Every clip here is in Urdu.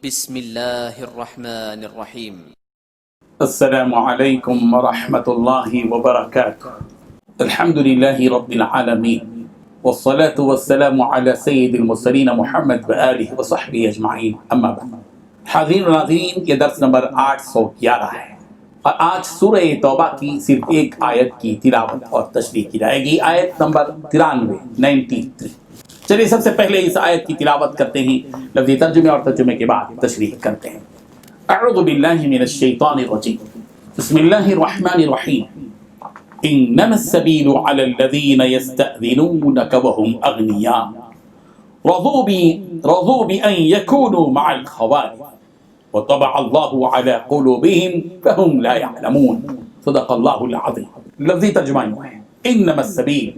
بسم اللہ الرحمن الرحیم۔ السلام علیکم ورحمۃ اللہ وبرکاتہ۔ الحمد للہ رب العالمین والصلاة والسلام علی سید المرسلین محمد وآلہ وصحبہ اجمعین، اما بعد۔ حاضرین و ناظرین، یہ درس نمبر 811 ہے اور آج سورہ توبہ کی صرف ایک آیت کی تلاوت اور تشریح کی جائے گی، آیت نمبر 93۔ چلیے سب سے پہلے اس آیت کی تلاوت کرتے ہیں، لفظی ترجمے اور ترجمے کے بعد تشریح کرتے ہیں۔ اعوذ باللہ من الشیطان الرجیم، بسم اللہ الرحمن الرحیم۔ انما السبیل علی الذین یستأذنونک وهم اغنیاء رضوا بأن یکونوا مع الخوالف وطبع اللہ علی قلوبهم فهم لا يعلمون، صدق اللہ العظیم۔ لفظی ترجمہ یوں ہے، انما السبیل،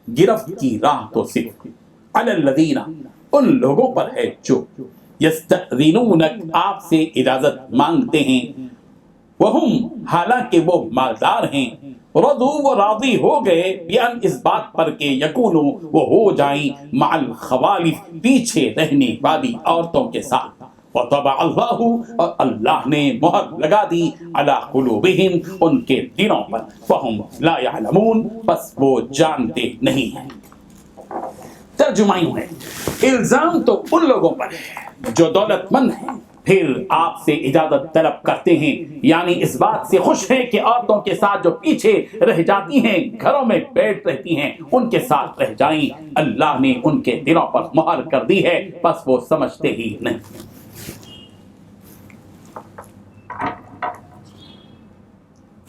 گرفت کی راہ تو صرف، علی الذین، ان لوگوں پر ہے جو یستأذنونک، آپ سے اجازت مانگتے ہیں، وہم، حالانکہ وہ مالدار ہیں، رضوا، وہ راضی ہو گئے، بیان، اس بات پر کہ یکونو، وہ ہو جائیں، مع الخوالف، پیچھے رہنے والی عورتوں کے ساتھ، وطبع اللہ، اور اللہ نے مہر لگا دی، علی قلوبہم، ان کے دلوں پر، فہم لا یعلمون، بس وہ جانتے نہیں ہیں۔ ترجمہ یوں ہے، الزام تو ان لوگوں پر ہے جو دولت مند ہیں، پھر آپ سے اجازت طلب کرتے ہیں، یعنی اس بات سے خوش ہیں کہ عورتوں کے ساتھ جو پیچھے رہ جاتی ہیں، گھروں میں بیٹھ رہتی ہیں، ان کے ساتھ رہ جائیں۔ اللہ نے ان کے دلوں پر مہر کر دی ہے، بس وہ سمجھتے ہی نہیں۔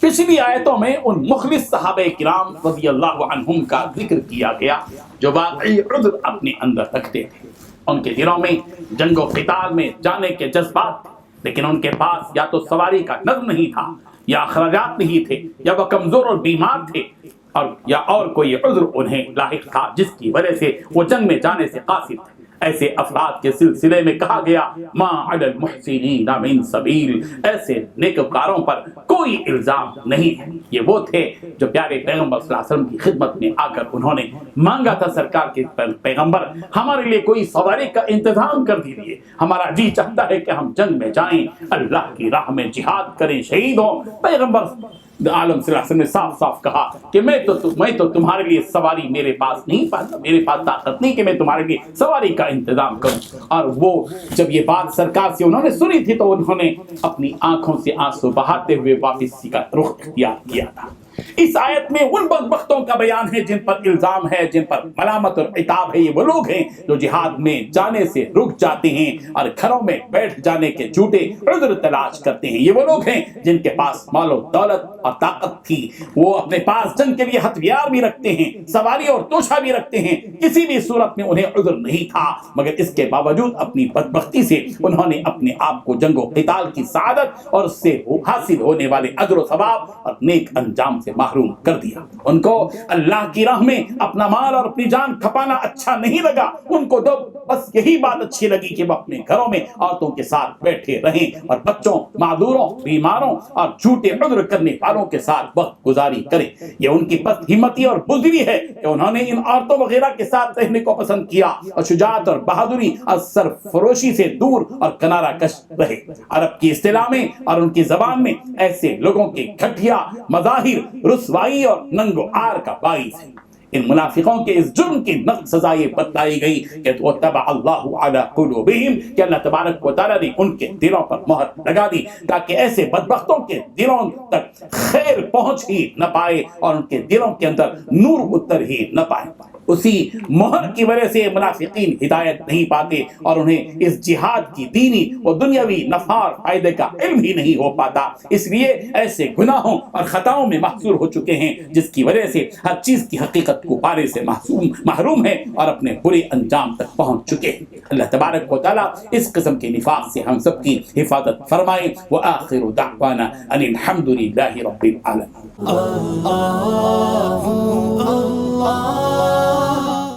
پچھلی آیتوں میں ان مخلص صحابہ کرام رضی اللہ عنہم کا ذکر کیا گیا جو واقعی عذر اپنے اندر رکھتے تھے، ان کے دلوں میں جنگ و قتال میں جانے کے جذبات تھے، لیکن ان کے پاس یا تو سواری کا نظم نہیں تھا، یا اخراجات نہیں تھے، یا وہ کمزور اور بیمار تھے، اور کوئی عذر انہیں لاحق تھا جس کی وجہ سے وہ جنگ میں جانے سے قاصر تھے۔ ایسے افراد کے سلسلے میں کہا گیا، ما علی المحسنین من سبیل، ایسے نیکوکاروں پر کوئی الزام نہیں ہے۔ یہ وہ تھے جو پیارے پیغمبر صلی اللہ علیہ وسلم کی خدمت میں آ کر انہوں نے مانگا تھا، سرکار کے پیغمبر ہمارے لیے کوئی سواری کا انتظام کر دیجیے، ہمارا جی چاہتا ہے کہ ہم جنگ میں جائیں، اللہ کی راہ میں جہاد کریں، شہید ہوں۔ پیغمبر عالم صلی اللہ علیہ وسلم نے صاف صاف کہا کہ میں تو تمہارے لیے سواری میرے پاس نہیں پاتا، میرے پاس طاقت نہیں کہ میں تمہارے لیے سواری کا انتظام کروں۔ اور وہ جب یہ بات سرکار سے انہوں نے سنی تھی تو انہوں نے اپنی آنکھوں سے آنسو بہاتے ہوئے واپسی کا رخ اختیار کیا تھا۔ اس آیت میں ان بدبختوں کا بیان ہے جن پر الزام ہے، جن پر ملامت اور عتاب ہے۔ یہ وہ لوگ ہیں جو جہاد میں جانے سے رک جاتے ہیں اور گھروں میں بیٹھ جانے کے جھوٹے عذر تلاش کرتے ہیں۔ یہ وہ لوگ ہیں جن کے پاس مال و دولت اور طاقت تھی، وہ اپنے پاس جنگ کے لیے ہتھیار بھی رکھتے ہیں، سواری اور توشہ بھی رکھتے ہیں، کسی بھی صورت میں انہیں عذر نہیں تھا، مگر اس کے باوجود اپنی بدبختی سے انہوں نے اپنے آپ کو جنگ و قتال کی سعادت اور اس سے حاصل ہونے والے اجر و ثواب اور نیک انجام سے محروم کر دیا۔ ان کو اللہ کی راہ میں اپنا مال اور اپنی جان کھپانا اچھا نہیں لگا، ان کو بس یہی بات اچھی لگی کہ وہ اپنے گھروں میں عورتوں کے ساتھ بیٹھے رہیں اور بچوں، معذوروں، بیماروں اور جھوٹے عذر کرنے والوں کے ساتھ وقت گزاری کریں۔ یہ ان کی پست ہمتی اور بزدلی ہے کہ انہوں نے ان عورتوں وغیرہ کے ساتھ رہنے کو پسند کیا اور شجاعت اور بہادری اور سرفروشی سے دور اور کنارہ کش رہے۔ عرب کی اصطلاح میں اور ان کی زبان میں ایسے لوگوں کے گھٹیا مظاہر رسوائی اور ننگ و عار کا باعث ہے۔ ان منافقوں کے اس جرم کی نقص سزا یہ بتلائی گئی کہ وَطَبَعَ اللَّهُ عَلَىٰ قُلُوبِهِمْ، کہ اللہ تبارک و تعالیٰ نے ان کے دلوں پر مہر لگا دی تاکہ ایسے بدبختوں کے دلوں تک خیر پہنچ ہی نہ پائے اور ان کے دلوں کے اندر نور اتر ہی نہ پائے۔ اسی مہر کی وجہ سے منافقین ہدایت نہیں پاتے اور انہیں اس جہاد کی دینی و دنیاوی نفع اور فائدے کا علم ہی نہیں ہو پاتا، اس لیے ایسے گناہوں اور خطاؤں میں محصور ہو چکے ہیں جس کی وجہ سے ہر چیز کی حقیقت کو پانے سے محروم ہے اور اپنے برے انجام تک پہنچ چکے ہیں۔ اللہ تبارک و تعالیٰ اس قسم کے نفاق سے ہم سب کی حفاظت فرمائے۔ وآخر دعوانا ان الحمد للہ رب العالمین۔